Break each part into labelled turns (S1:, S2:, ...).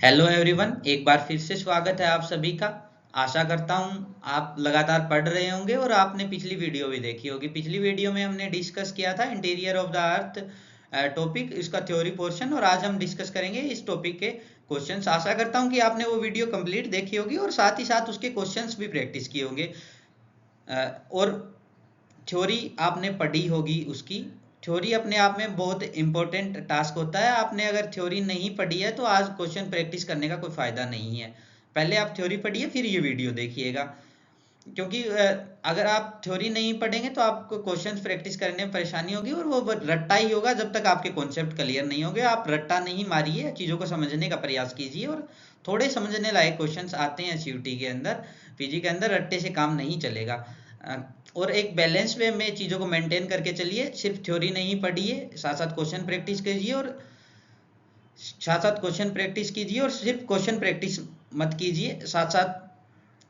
S1: Hello everyone, एक बार फिर से स्वागत है आप सभी का। आशा करता हूँ आप लगातार पढ़ रहे होंगे और आपने पिछली वीडियो भी देखी होगी। पिछली वीडियो में हमने डिस्कस किया था interior of the earth topic, इसका थ्योरी पोर्शन, और आज हम डिस्कस करेंगे इस टॉपिक के क्वेश्चंस। आशा करता हूँ कि आपने वो वीडियो कंप्लीट देखी होगी और साथ ही साथ उसके क्वेश्चंस भी प्रैक्टिस किए होंगे और थ्योरी आपने पढ़ी होगी। उसकी थ्योरी अपने आप में बहुत इंपॉर्टेंट टास्क होता है। आपने अगर थ्योरी नहीं पढ़ी है तो आज क्वेश्चन प्रैक्टिस करने का कोई फायदा नहीं है। पहले आप थ्योरी पढ़िए फिर ये वीडियो देखिएगा, क्योंकि अगर आप थ्योरी नहीं पढ़ेंगे तो आपको क्वेश्चंस प्रैक्टिस करने में परेशानी होगी और वो रट्टा ही होगा जब तक आपके कॉन्सेप्ट क्लियर नहीं होंगे। आप रट्टा नहीं मारिए, चीज़ों को समझने का प्रयास कीजिए और थोड़े समझने लायक क्वेश्चंस आते हैं सीयूटी के अंदर। पीजी के अंदर रट्टे से काम नहीं चलेगा। और एक बैलेंस वे में चीज़ों को मेंटेन करके चलिए। सिर्फ थ्योरी नहीं पढ़िए, साथ साथ क्वेश्चन प्रैक्टिस कीजिए और सिर्फ क्वेश्चन प्रैक्टिस मत कीजिए, साथ साथ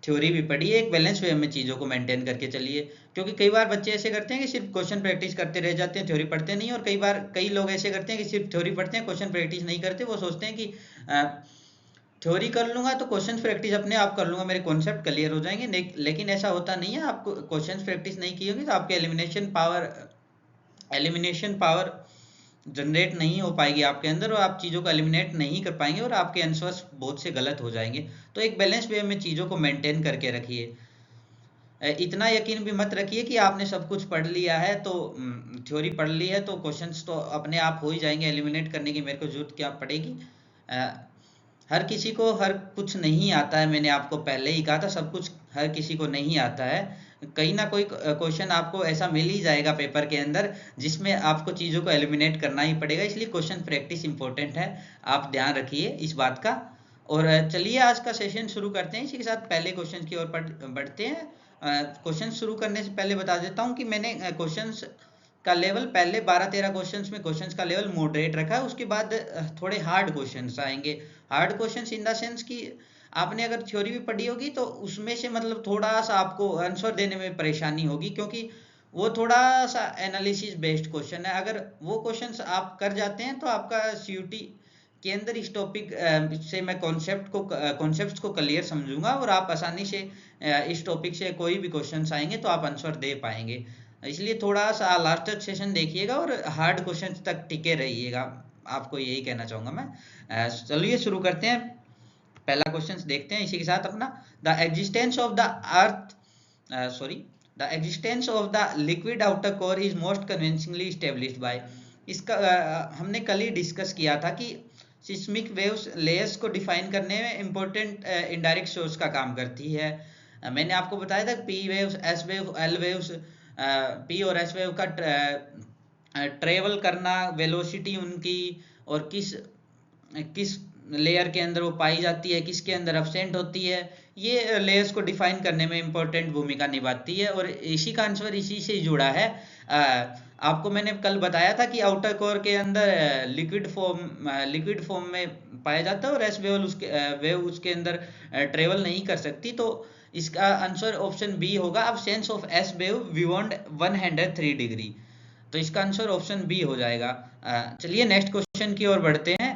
S1: थ्योरी भी पढ़िए। एक बैलेंस वे में चीज़ों को मेंटेन करके चलिए, क्योंकि कई बार बच्चे ऐसे करते हैं कि सिर्फ क्वेश्चन प्रैक्टिस करते रह जाते हैं, थ्योरी पढ़ते नहीं। और कई लोग ऐसे करते हैं कि सिर्फ थ्योरी पढ़ते हैं, क्वेश्चन प्रैक्टिस नहीं करते। वो सोचते हैं कि थ्योरी कर लूंगा तो क्वेश्चन प्रैक्टिस अपने आप कर लूंगा, मेरे कॉन्सेप्ट क्लियर हो जाएंगे। लेकिन ऐसा होता नहीं है। आप क्वेश्चन प्रैक्टिस नहीं की होगी तो आपके एलिमिनेशन पावर जनरेट नहीं हो पाएगी आपके अंदर, और आप चीज़ों को एलिमिनेट नहीं कर पाएंगे और आपके आंसर्स बहुत से गलत हो जाएंगे। तो एक बैलेंस वे में चीज़ों को मेंटेन करके रखिए। इतना यकीन भी मत रखिए कि आपने सब कुछ पढ़ लिया है, तो थ्योरी पढ़ ली है तो क्वेश्चंस तो अपने आप हो ही जाएंगे। एलिमिनेट करने की मेरे को जरूरत क्या पड़ेगी। हर किसी को हर कुछ नहीं आता है। मैंने आपको पहले ही कहा था, सब कुछ हर किसी को नहीं आता है। कहीं ना कोई क्वेश्चन आपको ऐसा मिल ही जाएगा पेपर के अंदर जिसमें आपको चीज़ों को एलिमिनेट करना ही पड़ेगा। इसलिए क्वेश्चन प्रैक्टिस इंपॉर्टेंट है, आप ध्यान रखिए इस बात का। और चलिए आज का सेशन शुरू करते हैं। इसी के साथ पहले क्वेश्चन की ओर बढ़ते हैं। क्वेश्चन शुरू करने से पहले बता देता हूँ कि मैंने क्वेश्चंस का लेवल पहले 12-13 क्वेश्चंस में क्वेश्चंस का लेवल मॉडरेट रखा है। उसके बाद थोड़े हार्ड क्वेश्चंस आएंगे। Hard questions in the sense कि आपने अगर थ्योरी भी पढ़ी होगी तो उसमें से मतलब थोड़ा सा आपको आंसर देने में परेशानी होगी, क्योंकि वो थोड़ा सा एनालिसिस बेस्ड क्वेश्चन है। अगर वो क्वेश्चंस आप कर जाते हैं तो आपका सीयूटी के अंदर इस टॉपिक से मैं कॉन्सेप्ट्स को क्लियर समझूंगा और आप आसानी से इस टॉपिक से कोई भी क्वेश्चंस आएंगे तो आप आंसर दे पाएंगे। इसलिए थोड़ा सा लास्ट तक सेशन देखिएगा और हार्ड क्वेश्चंस तक टिके रहिएगा। आपको यही कहना चाहूंगा मैं। चलिए शुरू करते हैं। पहला क्वेश्चन देखते हैं इसी के साथ अपना। The existence of the earth the existence of the liquid outer core is most convincingly established bye. इसका हमने कल ही डिस्कस किया था कि सिस्मिक वेव्स लेयर्स को डिफाइन करने में इंपॉर्टेंट इनडायरेक्ट सोर्स का काम करती है। मैंने आपको बताया था P waves, S wave, L waves, P और एस वेव का ट्रेवल करना, वेलोसिटी उनकी, और किस किस लेयर के अंदर वो पाई जाती है, किसके अंदर एब्सेंट होती है, ये लेयर्स को डिफाइन करने में इंपॉर्टेंट भूमिका निभाती है। और इसी का आंसर इसी से जुड़ा है। आपको मैंने कल बताया था कि आउटर कोर के अंदर लिक्विड फॉर्म में पाया जाता है और एस वेव उसके अंदर ट्रेवल नहीं कर सकती। तो इसका आंसर ऑप्शन बी होगा। अब sense of S wave beyond 103 degree, तो इसका आंसर ऑप्शन बी हो जाएगा। चलिए नेक्स्ट क्वेश्चन की ओर बढ़ते हैं।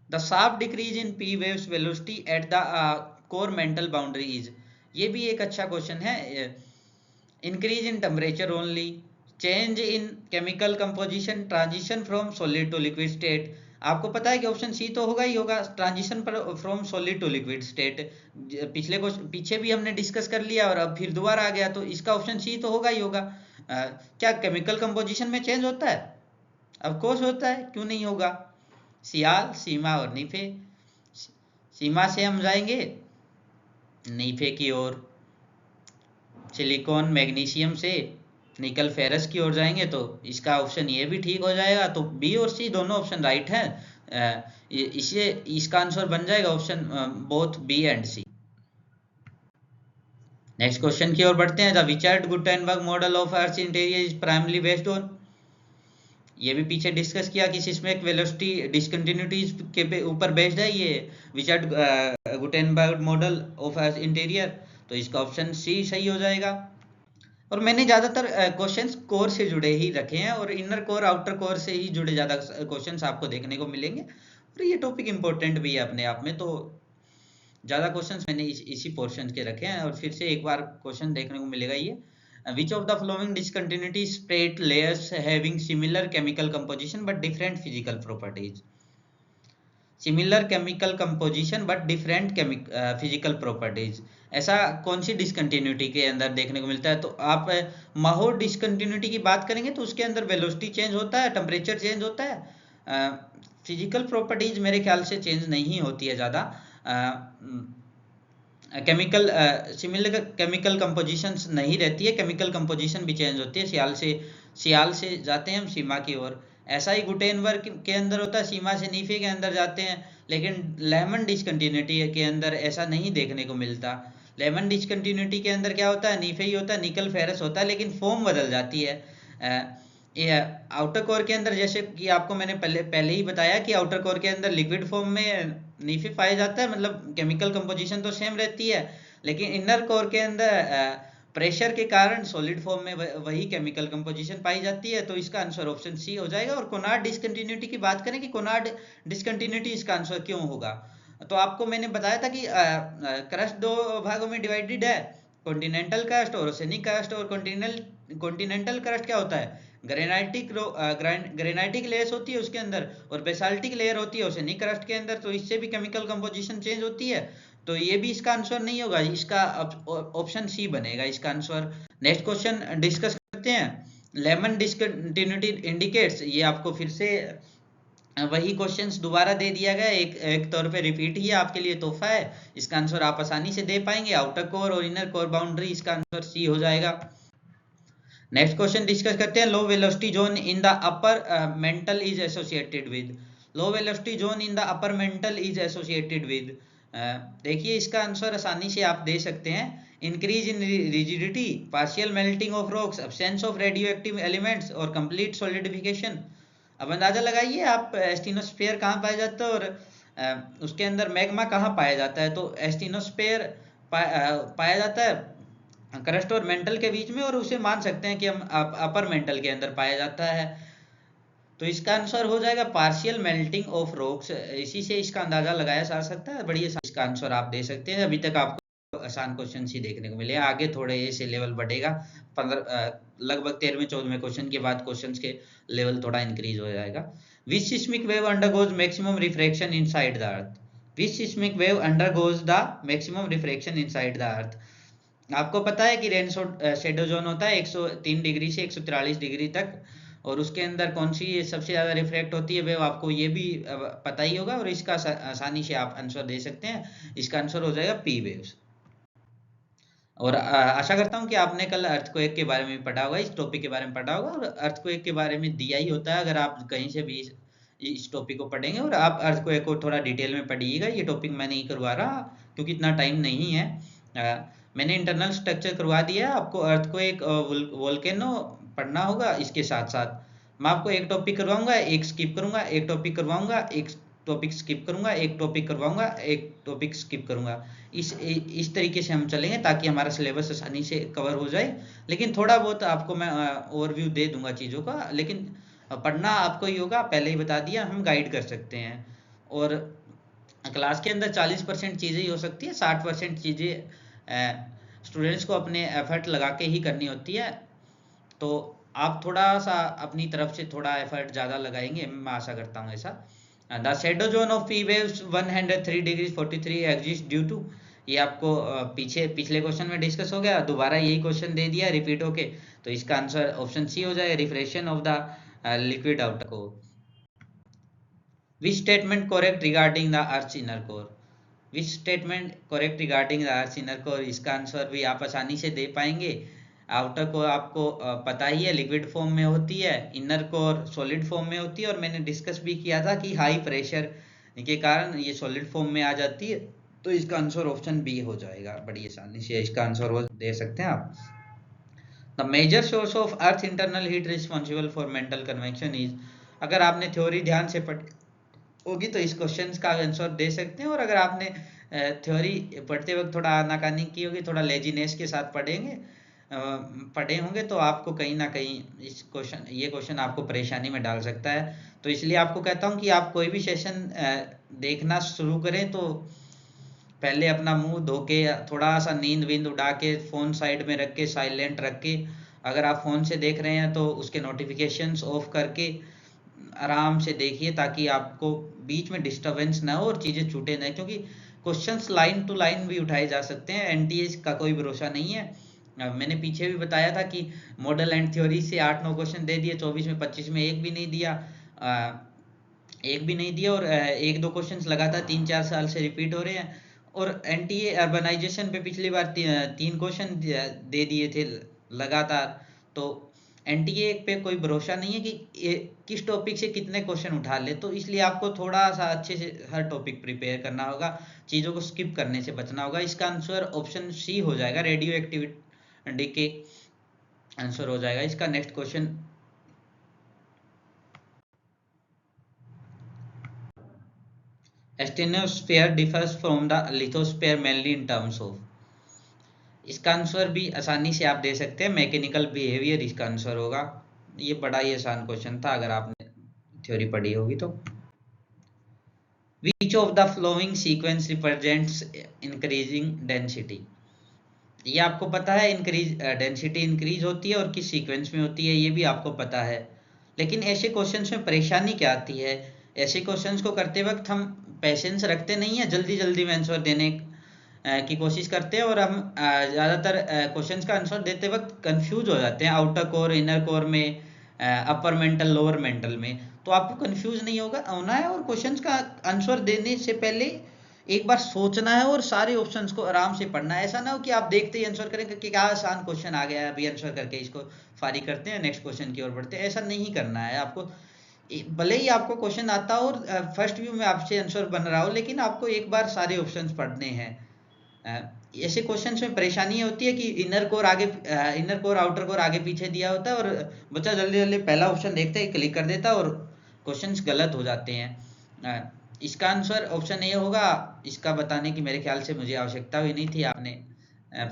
S1: The sharp decrease in P waves velocity at the core mantle boundary is. ये भी एक अच्छा क्वेश्चन है। Increase in temperature only, change in chemical composition, transition from solid to liquid state. आपको पता है कि ऑप्शन सी तो होगा ही होगा, transition from solid to liquid state. पीछे भी हमने डिस्कस कर लिया और अब फिर दोबारा आ गया, तो इसका ऑप्शन सी तो होगा ही होगा। क्या केमिकल कंपोजिशन में चेंज होता है? ऑफ कोर्स होता है, क्यों नहीं होगा। सियाल, सीमा और नीफे। सीमा से हम जाएंगे नीफे की ओर, सिलिकॉन मैग्नीशियम से निकल फेरस की ओर जाएंगे, तो इसका ऑप्शन ये भी ठीक हो जाएगा। तो बी और सी दोनों ऑप्शन राइट हैं। इसे इसका आंसर बन जाएगा option both B and C. Next question की ओर बढ़ते हैं। The Richard Gutenberg model of earth interior is primary based on. ये भी पीछे डिस्कस किया कि सिस्मिक वेलोसिटी डिसकंटिन्यूटीज के ऊपर बेस्ड है ये Richard Gutenberg model of earth interior. तो इसका ऑप्शन सी सही हो जाएगा। और मैंने ज़्यादातर क्वेश्चंस कोर से जुड़े ही रखे हैं और इनर कोर आउटर कोर से ही जुड़े ज़्यादा क्वेश्चंस आपको देखने को मिलेंगे। और ये टॉपिक इंपॉर्टेंट भी है अपने आप में। तो ज़्यादा क्वेश्चंस मैंने इसी पोर्शन के रखे हैं, और फिर से एक बार क्वेश्चन देखने को मिलेगा ये, which of the following discontinuity spread layers having similar chemical composition but different physical properties. Similar chemical composition but different physical properties, ऐसा कौन सी डिसकंटिन्यूटी के अंदर देखने को मिलता है? तो आप माहौल डिसकंटिन्यूटी की बात करेंगे तो उसके अंदर वेलोसिटी चेंज होता है, टेम्परेचर चेंज होता है, फिजिकल प्रॉपर्टीज मेरे ख्याल से चेंज नहीं होती है ज़्यादा। केमिकल सिमिलर केमिकल कंपोजिशंस नहीं रहती है, केमिकल कंपोजिशन भी चेंज होती है। सियाल से जाते हैं हम सीमा की ओर, ऐसा ही गुटेनबर्ग के अंदर होता है, सीमा से नीफे के अंदर जाते हैं। लेकिन लेमन डिसकंटिन्यूटी के अंदर ऐसा नहीं देखने को मिलता। लेमन डिसकंटिन्यूटी के अंदर क्या होता है, नीफे ही होता है, निकल फेरस होता है, लेकिन फॉर्म बदल जाती है। आउटर कोर के अंदर, जैसे कि आपको मैंने पहले ही बताया कि आउटर कोर के अंदर लिक्विड फॉर्म में नीफे पाया जाता है, मतलब केमिकल कंपोजिशन तो सेम रहती है, लेकिन इनर कोर के अंदर प्रेशर के कारण सॉलिड फॉर्म में वही केमिकल कंपोजिशन पाई जाती है। तो इसका आंसर ऑप्शन सी हो जाएगा। और कोनार्ड डिसकंटिन्यूटी की बात करें कि कोनार्ड डिसकंटिन्यूटी इसका आंसर क्यों होगा, तो आपको मैंने बताया था कि क्रस्ट दो भागों में डिवाइडेड है, कॉन्टिनेंटल क्रस्ट और ओसेनिक क्रस्ट। और कॉन्टिनेंटल क्रस्ट क्या होता है, ग्रेनाइटिक लेयर्स होती है उसके अंदर, और बेसाल्टिक लेयर होती है ओसेनिक क्रस्ट के अंदर। तो इससे भी केमिकल कंपोजिशन चेंज होती है। तो ये भी इसका आंसर नहीं होगा, इसका ऑप्शन सी बनेगा इसका आंसर। नेक्स्ट क्वेश्चन डिस्कस करते हैं, लेमन डिसकंटिन्यूटी इंडिकेट्स। ये आपको फिर से वही क्वेश्चंस दोबारा दे दिया गया, एक तौर पे रिपीट ही आपके लिए तोहफा है। इसका आंसर आप आसानी से दे पाएंगे, आउटर कोर और इनर कोर बाउंड्री, इसका आंसर सी हो जाएगा। नेक्स्ट क्वेश्चन डिस्कस करते हैं, low velocity zone in the upper mantle is associated with. Low velocity zone in the upper mantle is associated with, देखिए इसका आंसर आसानी से आप दे सकते हैं, increase in rigidity, partial melting of rocks, absence of radioactive elements, और complete solidification. अब अंदाजा लगाइए आप, एस्टिनोस्फेयर कहाँ पाया जाता है और उसके अंदर मैग्मा कहाँ पाया जाता है। तो एस्टिनोस्फेयर पाया जाता है क्रस्ट और मेंटल के बीच में, और उसे मान सकते हैं कि हम अपर मेंटल के अंदर पाया जाता है। तो इसका आंसर हो जाएगा पार्शियल मेल्टिंग ऑफ रॉक्स। इसी से इसका अंदाजा लगाया जा सकता है, बढ़िया इसका आंसर आप दे सकते हैं। अभी तक आपको आसान क्वेश्चन ही देखने को मिले, आगे थोड़े से लेवल बढ़ेगा। 15 लगभग 13वें-14वें क्वेश्चन के बाद क्वेश्चंस के लेवल थोड़ा इंक्रीज हो जाएगा। Which seismic wave undergoes maximum refraction inside the earth. Which seismic wave undergoes the maximum refraction inside the earth. आपको पता है कि रेन शेडो जोन होता है 103 डिग्री से 143 डिग्री तक, और उसके अंदर कौन सी सबसे ज्यादा रिफ्लेक्ट होती है वेव, आपको ये भी पता ही होगा, और इसका आसानी से आप आंसर दे सकते हैं। इसका आंसर हो जाएगा पी वेव्स। और आशा करता हूँ कि आपने कल अर्थक्वेक के बारे में पढ़ा होगा, इस टॉपिक के बारे में पढ़ा होगा, और अर्थक्वेक के बारे में दिया ही होता है अगर आप कहीं से भी इस टॉपिक को पढ़ेंगे। और आप अर्थक्वेक को थोड़ा डिटेल में पढ़िएगा, ये टॉपिक मैं नहीं करवा रहा क्योंकि इतना टाइम नहीं है। मैंने इंटरनल स्ट्रक्चर करवा दिया, आपको अर्थक्वेक वोल्केनो पढ़ना होगा। इसके साथ साथ मैं आपको एक टॉपिक करवाऊंगा, एक स्किप करूंगा, एक टॉपिक करवाऊंगा, एक टॉपिक स्किप करूंगा, एक टॉपिक करवाऊंगा, एक टॉपिक स्किप करूंगा। इस तरीके से हम चलेंगे ताकि हमारा सिलेबस आसानी से कवर हो जाए। लेकिन थोड़ा बहुत आपको मैं ओवरव्यू दे दूंगा चीज़ों का, लेकिन पढ़ना आपको ही होगा, पहले ही बता दिया, हम गाइड कर सकते हैं। और क्लास के अंदर 40% चीज़ें ही हो सकती है, 60% चीज़ें स्टूडेंट्स को अपने एफर्ट लगा के ही करनी होती है। तो आप थोड़ा सा अपनी तरफ से थोड़ा एफर्ट ज़्यादा लगाएंगे, मैं आशा करता हूँ ऐसा। The shadow zone of P waves 103 degree 43 exist due to, ये आपको पिछले क्वेश्चन में डिस्कस हो गया, दोबारा यही क्वेश्चन दे दिया रिपीट होके। तो इसका आंसर ऑप्शन सी हो जाएगा, refraction of the liquid outer core. Which statement correct regarding the earth inner core. Which statement correct regarding the earth inner core, इसका आंसर भी आप आसानी से दे पाएंगे। आउटर कोर आपको पता ही है लिक्विड फॉर्म में होती है, इनर कोर सॉलिड फॉर्म में होती है, और मैंने डिस्कस भी किया था कि हाई प्रेशर के कारण ये सॉलिड फॉर्म में आ जाती है। तो इसका आंसर ऑप्शन बी हो जाएगा, बड़ी आसानी से इसका आंसर वो दे सकते हैं आप। The major source of earth internal heat responsible for mantle convection is, अगर आपने थ्योरी ध्यान से पढ़ी होगी तो इस क्वेश्चन का आंसर दे सकते हैं। और अगर आपने थ्योरी पढ़ते वक्त थोड़ा आनाकानी की होगी, थोड़ा लेजीनेस के साथ पढ़ेंगे पढ़े होंगे तो आपको कहीं ना कहीं ये क्वेश्चन आपको परेशानी में डाल सकता है। तो इसलिए आपको कहता हूँ कि आप कोई भी सेशन देखना शुरू करें तो पहले अपना मुंह धो के थोड़ा सा नींद वींद उड़ा के फोन साइड में रख के साइलेंट रख के, अगर आप फोन से देख रहे हैं तो उसके नोटिफिकेशंस ऑफ करके आराम से देखिए, ताकि आपको बीच में डिस्टरबेंस ना हो और चीजें छूटे ना, क्योंकि क्वेश्चंस लाइन टू लाइन भी उठाए जा सकते हैं। एनटीए का कोई भरोसा नहीं है। मैंने पीछे भी बताया था कि मॉडल एंड थ्योरी से 8-9 क्वेश्चन दे दिए, 24 में 25 में एक भी नहीं दिया। और एक दो क्वेश्चंस लगातार 3-4 साल से रिपीट हो रहे हैं। और एनटीए अर्बनाइजेशन पे पिछली बार 3 क्वेश्चन दे दिए थे लगातार। तो एनटीए पे कोई भरोसा नहीं है कि किस टॉपिक से कितने क्वेश्चन उठा ले, तो इसलिए आपको थोड़ा सा अच्छे से हर टॉपिक प्रिपेयर करना होगा, चीज़ों को स्किप करने से बचना होगा। इसका आंसर ऑप्शन सी हो जाएगा, रेडियो एक्टिविटी के आंसर हो जाएगा इसका। Next question, asthenosphere differs from the lithosphere mainly in terms of, इसका आंसर भी आसानी से आप दे सकते हैं, मैकेनिकल बिहेवियर इसका आंसर होगा। ये बड़ा ही आसान क्वेश्चन था अगर आपने थ्योरी पढ़ी होगी तो। Which of the flowing sequence represents increasing density, ये आपको पता है, इंक्रीज डेंसिटी इंक्रीज होती है और किस सीक्वेंस में होती है ये भी आपको पता है। लेकिन ऐसे क्वेश्चंस में परेशानी क्या आती है, ऐसे क्वेश्चंस को करते वक्त हम पेशेंस रखते नहीं है, जल्दी जल्दी में आंसर देने की कोशिश करते हैं, और हम ज़्यादातर क्वेश्चंस का आंसर देते वक्त कंफ्यूज हो जाते हैं आउटर कोर इनर कोर में, अपर मेंटल लोअर मेंटल में। तो आपको कंफ्यूज नहीं होना है, और क्वेश्चंस का आंसर देने से पहले एक बार सोचना है और सारे ऑप्शंस को आराम से पढ़ना है। ऐसा ना हो कि आप देखते ही आंसर करें कि क्या आसान क्वेश्चन आ गया है, अभी आंसर करके इसको फारिग करते हैं, नेक्स्ट क्वेश्चन की ओर बढ़ते हैं। ऐसा नहीं करना है आपको। भले ही आपको क्वेश्चन आता हो और फर्स्ट व्यू में आपसे आंसर बन रहा हो, लेकिन आपको एक बार सारे ऑप्शंस पढ़ने हैं। ऐसे क्वेश्चंस में परेशानी होती है कि इनर कोर आउटर कोर आगे पीछे दिया होता है, और बच्चा जल्दी जल्दी पहला ऑप्शन देखते ही क्लिक कर देता है और क्वेश्चंस गलत हो जाते हैं। इसका आंसर ऑप्शन ए होगा। इसका बताने की मेरे ख्याल से मुझे आवश्यकता भी नहीं थी, आपने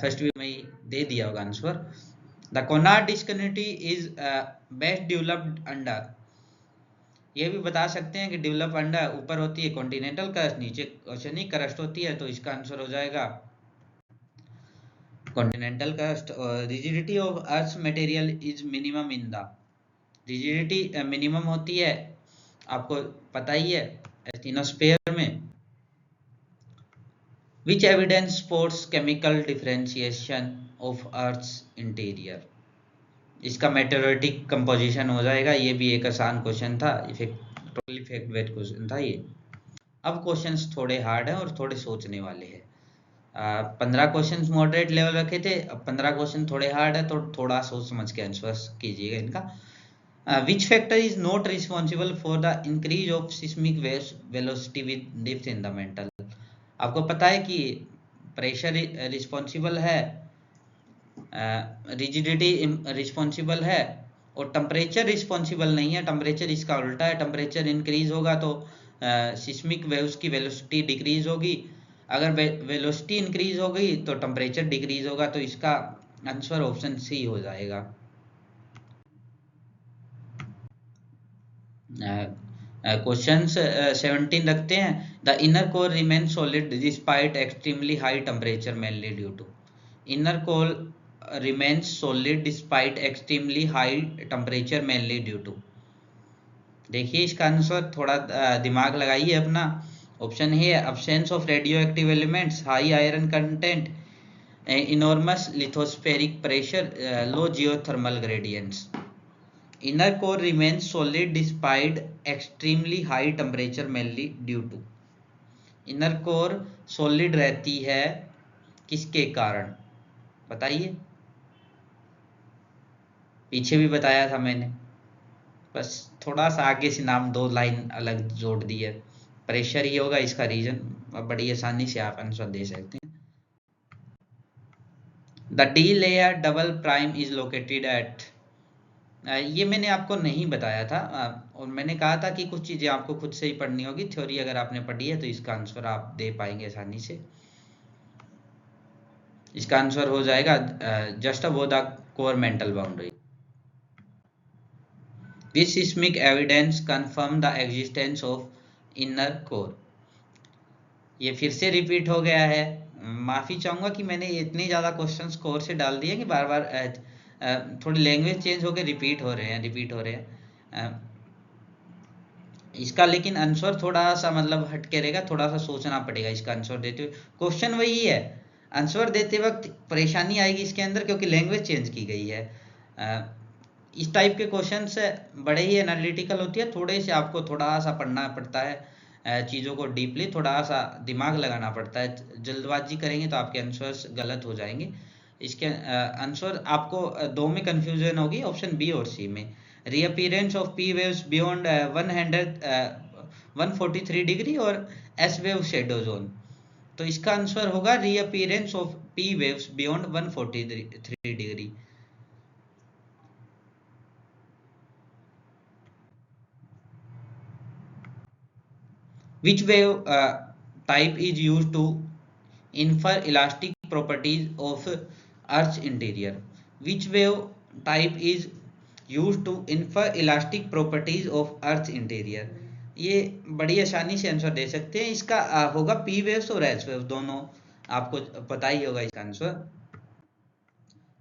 S1: फर्स्ट व्यू में ही दे दिया होगा answer. The Conrad discontinuity is best developed under, ये भी बता सकते हैं कि डेवलप अंडर ऊपर होती है कॉन्टिनेंटल क्रस्ट, नीचे ओशनिक क्रस्ट होती है, तो इसका आंसर हो जाएगा कॉन्टिनेंटल क्रस्ट। और rigidity of earth material is minimum in the, rigidity minimum होती है आपको पता ही है एस्टेनोस्फेयर में। Which evidence supports chemical differentiation of earth's interior, इसका मेटेरिटिक कंपोजिशन हो जाएगा। ये भी एक आसान क्वेश्चन था, टोटली फैक्ट बेस्ड क्वेश्चन था ये। अब क्वेश्चंस थोड़े हार्ड हैं और थोड़े सोचने वाले हैं। 15 क्वेश्चन मॉडरेट लेवल रखे थे, अब 15 क्वेश्चन थोड़े हार्ड है, तो थोड़ा सोच समझ के आंसर कीजिएगा इनका। Which factor is not responsible for the increase of seismic velocity with depth in the mental, आपको पता है कि प्रेशर रिस्पॉन्सिबल है, रिजिडिटी रिस्पॉन्सिबल है, और टेम्परेचर रिस्पॉन्सिबल नहीं है। टेम्परेचर इसका उल्टा है, टेम्परेचर इंक्रीज होगा तो सिस्मिक वेव्स की वेलोसिटी डिक्रीज होगी, अगर वेलोसिटी इंक्रीज हो गई तो टेम्परेचर डिक्रीज होगा, तो इसका आंसर ऑप्शन सी हो जाएगा। क्वेश्चन 17 रखते हैं, the inner core remain solid despite extremely high temperature mainly due to, inner core remains solid despite extremely high temperature mainly due to, देखिए इसका आंसर थोड़ा दिमाग लगाइए अपना। ऑप्शन है absence of radioactive elements, high iron content, enormous lithospheric pressure, low geothermal gradients। inner core remains solid despite extremely high temperature mainly due to, inner core solid रहती है किसके कारण बताइए, पीछे भी बताया था मैंने, बस थोड़ा सा आगे से नाम 2 लाइन अलग जोड़ दी है। प्रेशर ही होगा इसका रीजन, बड़ी आसानी से आप आंसर दे सकते हैं। The D layer double prime is located at, ये मैंने आपको नहीं बताया था, और मैंने कहा था कि कुछ चीजें आपको खुद से ही पढ़नी होगी, थ्योरी अगर आपने पढ़ी है तो इसका आंसर आप दे पाएंगे आसानी से। इसका आंसर हो जाएगा just above the core mantle boundary. Which seismic evidence confirm the existence of inner core? ये फिर से रिपीट हो गया है। माफी चाहूंगा कि मैंने इतने ज्यादा क्वेश्चंस कोर से डाल दिए कि बार बार थोड़ी लैंग्वेज चेंज होकर रिपीट हो रहे हैं। इसका लेकिन आंसर थोड़ा सा मतलब हट के रहेगा, थोड़ा सा सोचना पड़ेगा इसका आंसर देते हुए। क्वेश्चन वही है, आंसर देते वक्त परेशानी आएगी इसके अंदर क्योंकि लैंग्वेज चेंज की गई है। इस टाइप के क्वेश्चन से बड़े ही एनालिटिकल होती है, थोड़े से आपको थोड़ा सा पढ़ना पड़ता है चीज़ों को डीपली, थोड़ा सा दिमाग लगाना पड़ता है। जल्दबाजी करेंगे तो आपके आंसर्स गलत हो जाएंगे। इसके आंसर आपको दो में कंफ्यूजन होगी, ऑप्शन बी और सी में। Reappearance of P waves beyond 143 degree और एस वेव शेडो जोन। तो इसका आंसर होगा reappearance of P waves beyond 143 degree. Which wave type is used to infer elastic properties of Earth's interior? Which wave type is used to infer elastic properties of Earth's interior? ये बड़ी आसानी से answer दे सकते हैं। इसका होगा P waves और S waves, दोनों आपको पता ही होगा इसका answer.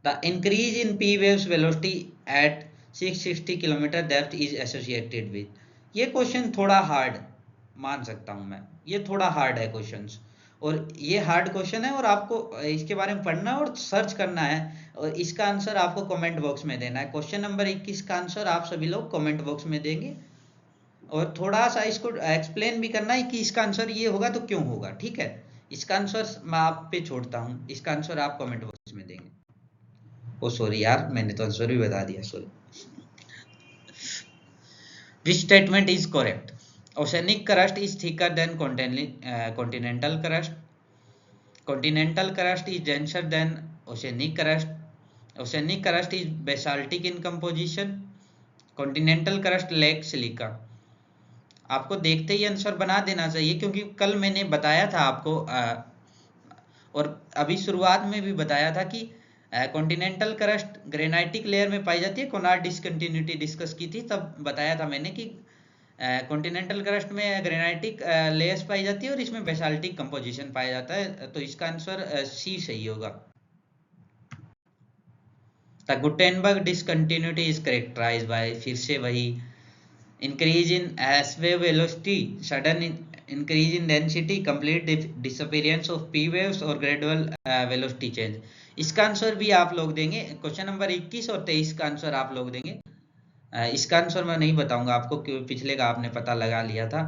S1: The increase in P waves velocity eight 660 kilometre depth is associated with. ये क्वेश्चन थोड़ा हार्ड मान सकता हूं मैं, ये थोड़ा हार्ड है क्वेश्चंस, और ये हार्ड क्वेश्चन है और आपको इसके बारे में पढ़ना और सर्च करना है और इसका आंसर आपको कमेंट बॉक्स में देना है। क्वेश्चन नंबर 21 का आंसर आप सभी लोग कमेंट बॉक्स में देंगे और थोड़ा सा इसको एक्सप्लेन भी करना है कि इसका आंसर ये होगा तो क्यों होगा, ठीक है। इसका आंसर मैं आप पे छोड़ता हूँ, इसका आंसर आप कमेंट बॉक्स में देंगे। ओ सॉरी यार, मैंने तो आंसर भी बता दिया, sorry. Which statement is correct? Oceanic crust is thicker than continental crust. Continental crust is denser than oceanic crust. Oceanic crust is basaltic in composition. Continental crust lacks silica. आपको देखते ही answer बना देना चाहिए क्योंकि कल मैंने बताया था आपको और अभी शुरुआत में भी बताया था कि कॉन्टिनेंटल क्रस्ट ग्रेनाइटिक लेयर में पाई जाती है। कोनार्ड डिसकंटिन्यूटी डिस्कस की थी, तब बताया था मैंने कि कॉन्टिनेंटल क्रस्ट में ग्रेनाइटिक लेयर्स पाई जाती है और इसमें बेसाल्टिक कंपोजिशन पाया जाता है। तो इसका आंसर सी सही होगा। The Gutenberg discontinuity is characterised by, फिर से वही, increase in S wave velocity, sudden increase in density, complete disappearance of P waves और ग्रेजुअल वेलोसिटी चेंज। इसका आंसर भी आप लोग देंगे। क्वेश्चन नंबर 21 और 23 का आंसर आप लोग देंगे। इसका आंसर मैं नहीं बताऊंगा आपको क्योंकि पिछले का आपने पता लगा लिया था।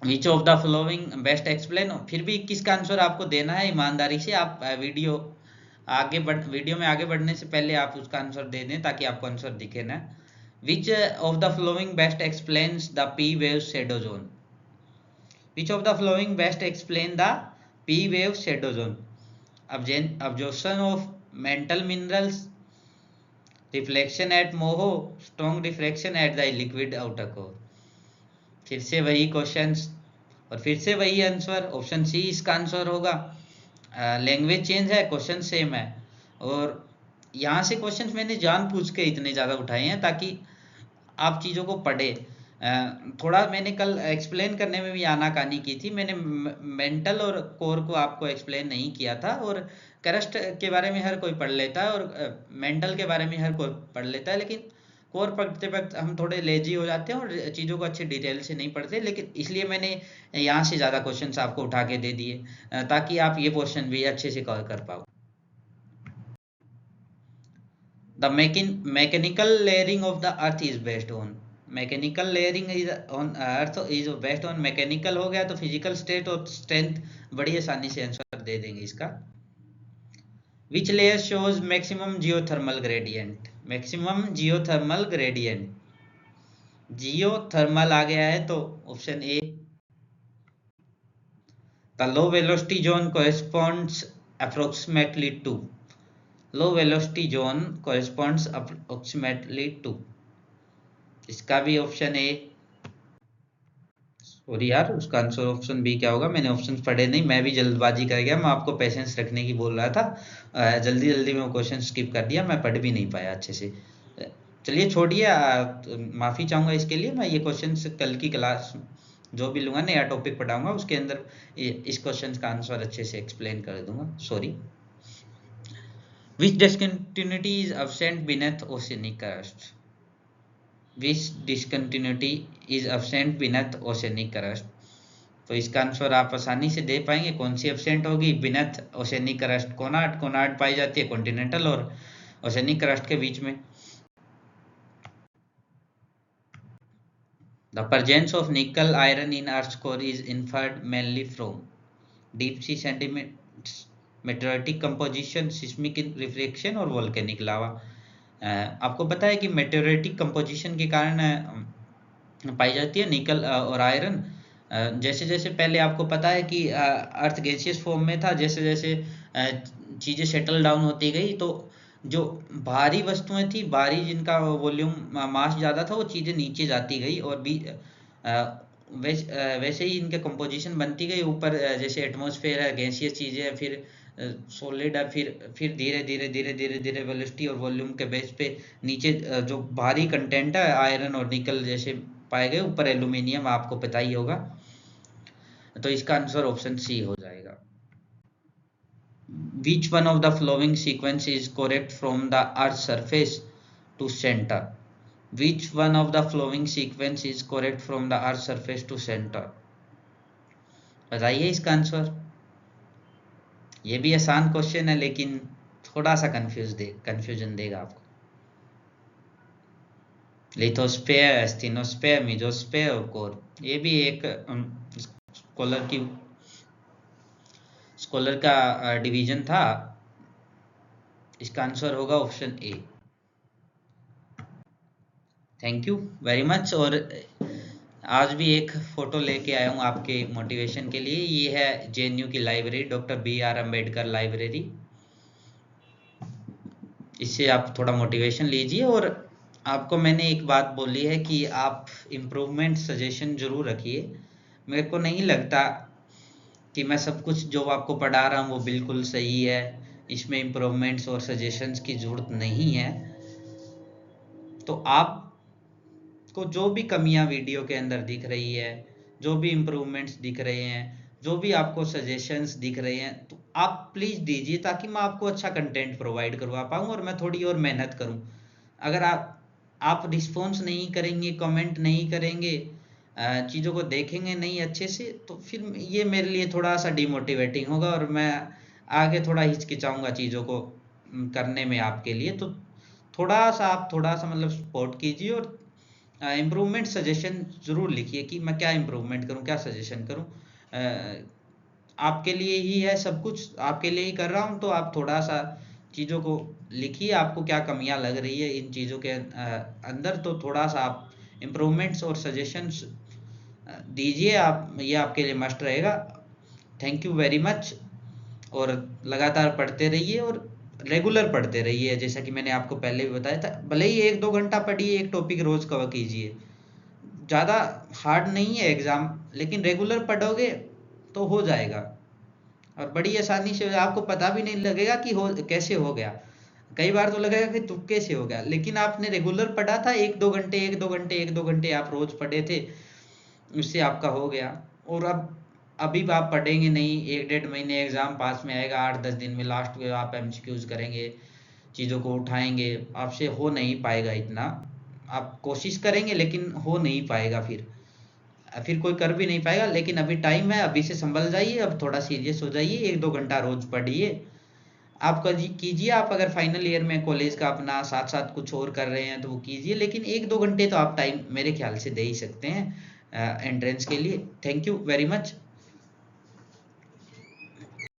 S1: Which of the flowing best explain, फिर भी 21 का आंसर आपको देना है ईमानदारी से। आप वीडियो में आगे बढ़ने से पहले आप उसका आंसर दे दें ताकि आपको आंसर दिखे ना। Which of the flowing best explains the P wave shadow zone? Which of the flowing best explain the P wave shadow zone? Absorption of metal minerals, reflection at MOHO, strong diffraction at the liquid outer core। फिर से वही questions और फिर से वही answer, option C इसका answer होगा। Language change है, क्वेश्चन सेम है और यहाँ से क्वेश्चंस मैंने जानबूझ के इतने ज़्यादा उठाए हैं ताकि आप चीज़ों को पढ़े। थोड़ा मैंने कल एक्सप्लेन करने में भी आनाकानी की थी, मैंने मेंटल और कोर को आपको एक्सप्लेन नहीं किया था। और क्रस्ट के बारे में हर कोई पढ़ लेता है और मेंटल के बारे में हर कोई पढ़ लेता है, लेकिन कोर पढ़ते वक्त हम थोड़े लेजी हो जाते हैं और चीज़ों को अच्छे डिटेल से नहीं पढ़ते। लेकिन इसलिए मैंने यहाँ से ज़्यादा क्वेश्चंस आपको उठा के दे दिए ताकि आप ये क्वेश्चन भी अच्छे से कवर कर पाओ। The mechanical layering of the earth is based on, mechanical layering is on earth is based on, mechanical हो गया तो फिजिकल स्टेट और स्ट्रेंथ बड़ी आसानी से आंसर दे देंगे इसका। Which layer shows maximum geothermal gradient? Maximum geothermal gradient, geothermal आ गया है तो option A. The low velocity zone corresponds approximately to, low velocity zone corresponds approximately to, इसका भी ऑप्शन ए। और यार उसका आंसर ऑप्शन बी क्या होगा? मैंने ऑप्शन पढ़े नहीं, मैं भी जल्दबाजी कर गया, मैं आपको पेशेंस रखने की बोल रहा था, जल्दी जल्दी में वो क्वेश्चन स्किप कर दिया, मैं पढ़ भी नहीं पाया अच्छे से। चलिए छोड़िए, माफ़ी चाहूँगा इसके लिए। मैं ये क्वेश्चन कल की क्लास जो भी लूँगा, नया टॉपिक पढ़ाऊँगा, उसके अंदर इस क्वेश्चन का आंसर अच्छे से एक्सप्लेन कर दूंगा। Sorry. Which discontinuity is absent beneath oceanic crust? Which discontinuity is absent beneath oceanic crust? तो इसका आंसर आप आसानी से दे पाएंगे। कौन सी एब्सेंट होगी? Beneath oceanic crust, Conrad. Conrad पाई जाती है कॉन्टिनेंटल और ओशेनिक क्रस्ट के बीच में। The presence of nickel iron in earth core is inferred mainly from deep sea sediments, meteoritic composition, seismic reflection और वोल्केनिक लावा। आपको पता है कि मेटेरिटिक कंपोजिशन के कारण पाई जाती है निकल और आयरन। जैसे जैसे पहले आपको पता है कि अर्थ गैसियस फॉर्म में था, जैसे जैसे चीज़ें सेटल डाउन होती गई तो जो भारी वस्तुएं थी, भारी जिनका वॉल्यूम मास ज़्यादा था, वो चीज़ें नीचे जाती गई और भी वैसे ही इनके कंपोजिशन बनती गई। ऊपर जैसे एटमॉस्फेयर है, गैसियस चीज़ें हैं, फिर सॉलिड है, फिर धीरे धीरे धीरे धीरे धीरे वेलोसिटी और वॉल्यूम के बेस पे नीचे जो भारी कंटेंट है आयरन और निकल जैसे पाए गए, ऊपर एल्यूमिनियम, आपको पता ही होगा। तो इसका आंसर ऑप्शन सी हो जाएगा। Which one of the following sequence is correct from the Earth's surface to center? Which one of the following sequence is correct from the Earth's surface to center? बताइए इसका answer. ये भी आसान question है लेकिन थोड़ा सा कंफ्यूजन देगा आपको। लिथोस्फेयर, स्टेनोस्फेयर, मेसोस्फेयर और कोर। ये भी एक स्कॉलर का डिवीजन था। इसका आंसर होगा option A. Thank you very much. और आज भी एक फोटो लेके आया हूँ आपके मोटिवेशन के लिए। ये है जेएनयू की library, doctor B R. Ambedkar library. इससे आप थोड़ा मोटिवेशन लीजिए। और आपको मैंने एक बात बोली है कि आप इम्प्रूवमेंट सजेशन जरूर रखिए। मेरे को नहीं लगता कि मैं सब कुछ जो आपको पढ़ा रहा हूँ वो बिल्कुल सही है, इसमें इम्प्रूवमेंट्स और सजेशंस की ज़रूरत नहीं है। तो आपको जो भी कमियां वीडियो के अंदर दिख रही है, जो भी इम्प्रूवमेंट्स दिख रहे हैं, जो भी आपको सजेशंस दिख रहे हैं, तो आप प्लीज़ दीजिए ताकि मैं आपको अच्छा कंटेंट प्रोवाइड करवा पाऊँ और मैं थोड़ी और मेहनत करूँ। अगर आप रिस्पॉन्स नहीं करेंगे, कमेंट नहीं करेंगे, चीज़ों को देखेंगे नहीं अच्छे से, तो फिर ये मेरे लिए थोड़ा सा डिमोटिवेटिंग होगा और मैं आगे थोड़ा हिचकिचाऊंगा चीज़ों को करने में आपके लिए। तो आप थोड़ा सा मतलब सपोर्ट कीजिए और इम्प्रूवमेंट सजेशन ज़रूर लिखिए कि मैं क्या इम्प्रूवमेंट करूं, क्या सजेशन करूं। आपके लिए ही है सब कुछ, आपके लिए ही कर रहा हूं, तो आप थोड़ा सा चीज़ों को लिखिए, आपको क्या कमियां लग रही है इन चीज़ों के अंदर, तो थोड़ा सा आप इम्प्रूवमेंट्स और सजेशंस दीजिए। आप ये आपके लिए मस्ट रहेगा। Thank you very much. और लगातार पढ़ते रहिए और रेगुलर पढ़ते रहिए। जैसा कि मैंने आपको पहले भी बताया था, भले ही 1-2 घंटा पढ़िए, एक टॉपिक रोज कवर कीजिए। ज़्यादा हार्ड नहीं है एग्ज़ाम, लेकिन रेगुलर पढ़ोगे तो हो जाएगा और बड़ी आसानी से आपको पता भी नहीं लगेगा कि कैसे हो गया। कई बार तो लगेगा कि तुक्के से हो गया, लेकिन आपने रेगुलर पढ़ा था, 1-2 घंटे 1-2 घंटे 1-2 घंटे आप रोज पढ़े थे, उससे आपका हो गया। और अभी आप पढ़ेंगे नहीं, 1-1.5 महीने एग्ज़ाम पास में आएगा, 8-10 दिन में लास्ट में आप एमसीक्यूज करेंगे, चीज़ों को उठाएंगे, आपसे हो नहीं पाएगा इतना। आप कोशिश करेंगे लेकिन हो नहीं पाएगा, फिर कोई कर भी नहीं पाएगा। लेकिन अभी टाइम है, अभी से संभल जाइए, अब थोड़ा सीरियस हो जाइए, 1-2 घंटा रोज पढ़िए। आप कीजिए, आप अगर फाइनल ईयर में कॉलेज का अपना साथ साथ कुछ और कर रहे हैं तो वो कीजिए, लेकिन 1-2 घंटे तो आप टाइम मेरे ख्याल से दे ही सकते हैं एंट्रेंस के लिए। Thank you very much.